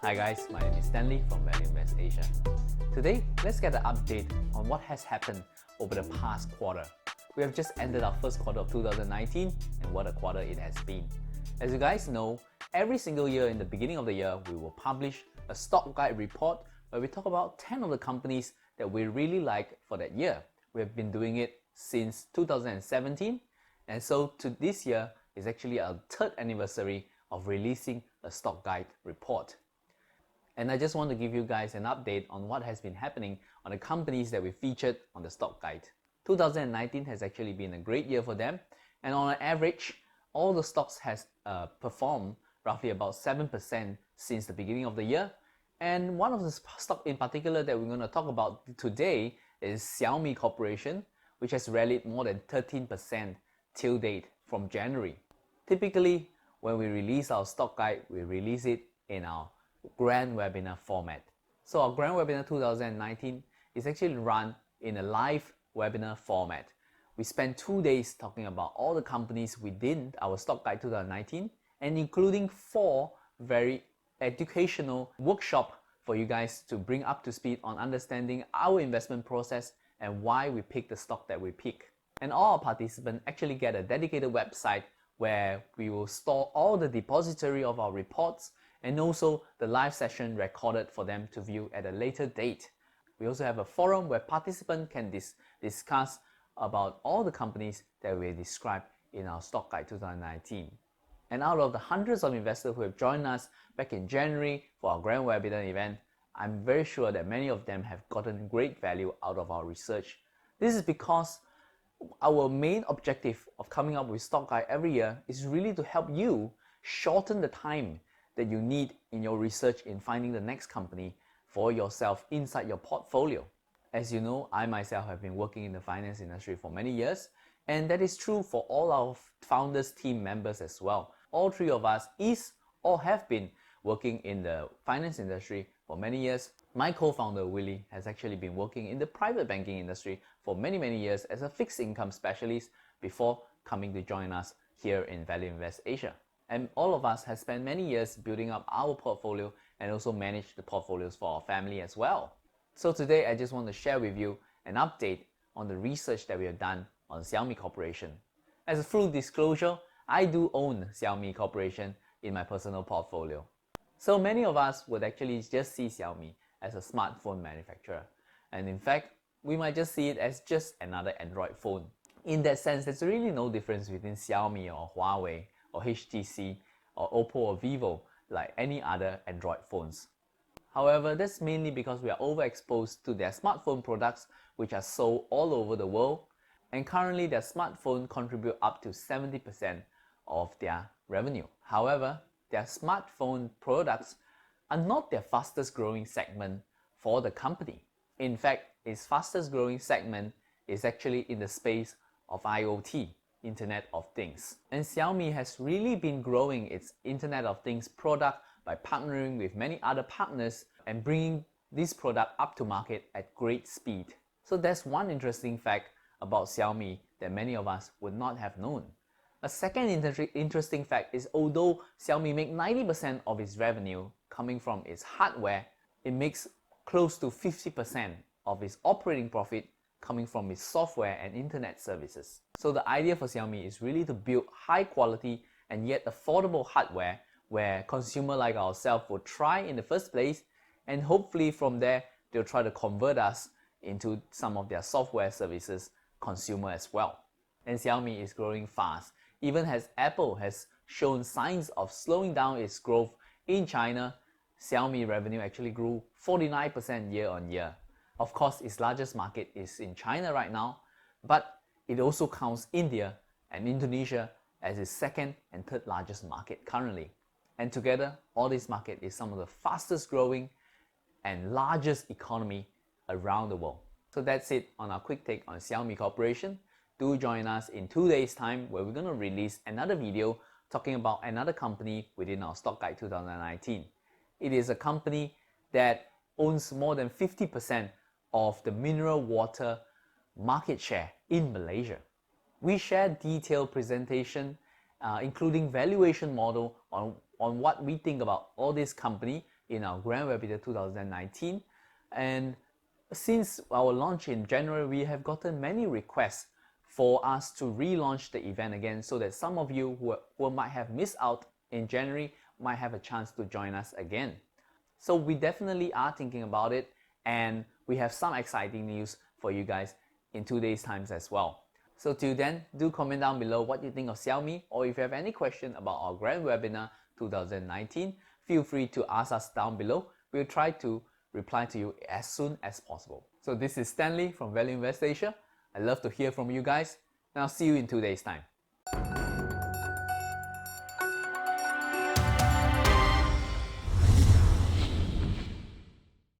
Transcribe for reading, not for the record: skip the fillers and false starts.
Hi guys, my name is Stanley from Value Invest Asia. Today, let's get an update on what has happened over the past quarter. We have just ended our first quarter of 2019 and what a quarter it has been. As you guys know, every single year in the beginning of the year, we will publish a stock guide report where we talk about 10 of the companies that we really like for that year. We have been doing it since 2017, and so to this year is actually our third anniversary of releasing a stock guide report. And I just want to give you guys an update on what has been happening on the companies that we featured on the stock guide. 2019 has actually been a great year for them, and on an average, all the stocks has performed roughly about 7% since the beginning of the year. And one of the stock in particular that we're going to talk about today is Xiaomi Corporation, which has rallied more than 13% till date from January. Typically, when we release our stock guide, we release it in our grand webinar format. So our grand webinar 2019 is actually run in a live webinar format. We spent 2 days talking about all the companies within our stock guide 2019 and including 4 very educational workshop for you guys to bring up to speed on understanding our investment process and why we pick the stock that we pick. And all our participants actually get a dedicated website where we will store all the depository of our reports and also the live session recorded for them to view at a later date. We also have a forum where participants can discuss about all the companies that we described in our stock guide 2019. And out of the hundreds of investors who have joined us back in January for our grand webinar event, I'm very sure that many of them have gotten great value out of our research. This is because our main objective of coming up with stock guide every year is really to help you shorten the time that you need in your research in finding the next company for yourself inside your portfolio. As you know, I myself have been working in the finance industry for many years, and that is true for all our founders team members as well. All 3 of us is or have been working in the finance industry for many years. My co-founder Willie has actually been working in the private banking industry for many years as a fixed income specialist before coming to join us here in Value Invest Asia. And all of us have spent many years building up our portfolio and also manage the portfolios for our family as well. So today I just want to share with you an update on the research that we have done on Xiaomi Corporation. As a full disclosure, I do own Xiaomi Corporation in my personal portfolio. So many of us would actually just see Xiaomi as a smartphone manufacturer. And in fact, we might just see it as just another Android phone. In that sense, there's really no difference between Xiaomi or Huawei or HTC or Oppo or Vivo like any other Android phones. However, that's mainly because we are overexposed to their smartphone products which are sold all over the world, and currently their smartphone contribute up to 70% of their revenue. However, their smartphone products are not their fastest growing segment for the company. In fact, its fastest growing segment is actually in the space of IoT, Internet of Things. And Xiaomi has really been growing its Internet of Things product by partnering with many other partners and bringing this product up to market at great speed. So that's one interesting fact about Xiaomi that many of us would not have known. A second interesting fact is although Xiaomi makes 90% of its revenue coming from its hardware, it makes close to 50% of its operating profit coming from its software and internet services. So the idea for Xiaomi is really to build high quality and yet affordable hardware where consumers like ourselves will try in the first place, and hopefully from there they'll try to convert us into some of their software services consumer as well. And Xiaomi is growing fast. Even as Apple has shown signs of slowing down its growth in China, Xiaomi revenue actually grew 49% year on year. Of course, its largest market is in China right now, but it also counts India and Indonesia as its second and third largest market currently. And together, all this market is some of the fastest growing and largest economy around the world. So that's it on our quick take on Xiaomi Corporation. Do join us in 2 days time where we're going to release another video talking about another company within our stock guide 2019. It is a company that owns more than 50% of the mineral water market share in Malaysia. We share detailed presentation including valuation model on what we think about all this company in our Grand Webinar 2019. And since our launch in January, we have gotten many requests for us to relaunch the event again so that some of you who might have missed out in January might have a chance to join us again. So we definitely are thinking about it, and we have some exciting news for you guys in 2 days' time as well. So till then, do comment down below what you think of Xiaomi, or if you have any question about our Grand Webinar 2019, feel free to ask us down below. We'll try to reply to you as soon as possible. So this is Stanley from Value Invest Asia. I love to hear from you guys, and I'll see you in 2 days' time.